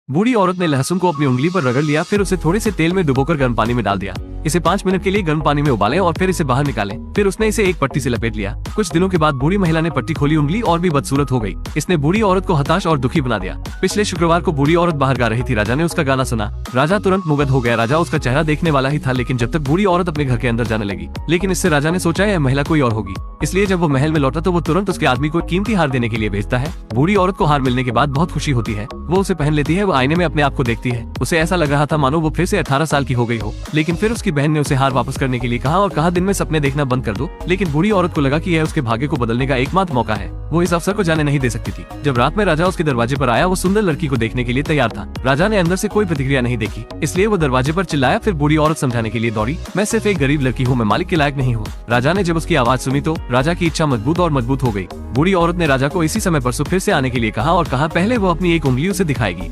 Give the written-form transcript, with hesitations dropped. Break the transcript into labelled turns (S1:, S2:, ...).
S1: बूढ़ी औरत ने लहसुन को अपनी उंगली पर रगड़ लिया, फिर उसे थोड़े से तेल में डुबोकर गर्म पानी में डाल दिया। इसे 5 मिनट के लिए गर्म पानी में उबालें और फिर इसे बाहर निकालें। फिर उसने इसे एक पट्टी से लपेट लिया। कुछ दिनों के बाद बूढ़ी महिला ने पट्टी खोली, उंगली और भी बदसूरत हो गई। इसने बूढ़ी औरत को हताश और दुखी बना दिया। पिछले शुक्रवार को बूढ़ी औरत बाहर गा रही थी। राजा ने उसका गाना सुना। राजा तुरंत मुग्ध हो गया। राजा उसका चेहरा देखने वाला ही था, लेकिन जब तक बूढ़ी औरत अपने घर के अंदर जाने लगी, लेकिन इससे राजा ने सोचा यह महिला कोई और होगी। इसलिए जब वो महल में लौटा तो वो तुरंत उसके आदमी को कीमती हार देने के लिए भेजता है। बूढ़ी औरत को हार मिलने के बाद बहुत खुशी होती है। वो उसे पहन लेती है। वो आईने में अपने आप को देखती है। उसे ऐसा लग रहा था मानो वो फिर से 18 साल की हो गई हो। लेकिन फिर उसकी बहन ने उसे हार वापस करने के लिए कहा और कहा दिन में सपने देखना बंद कर दो। लेकिन बूढ़ी औरत को लगा कि यह उसके भाग्य को बदलने का एकमात्र मौका है। वो इस अवसर को जाने नहीं दे सकती थी। जब रात में राजा उसके दरवाजे पर आया, वो सुंदर लड़की को देखने के लिए तैयार था। राजा ने अंदर से कोई प्रतिक्रिया नहीं देखी, इसलिए वो दरवाजे पर चिल्लाया। फिर बूढ़ी औरत समझाने के लिए दौड़ी, मैं सिर्फ एक गरीब लड़की हूँ, मैं मालिक के लायक नहीं हूँ। राजा ने जब उसकी आवाज सुनी तो राजा की इच्छा मजबूत और मजबूत हो गई। बूढ़ी औरत ने राजा को इसी समय परसों फिर से आने के लिए कहा और कहा पहले वो अपनी एक उंगली उसे दिखाएगी।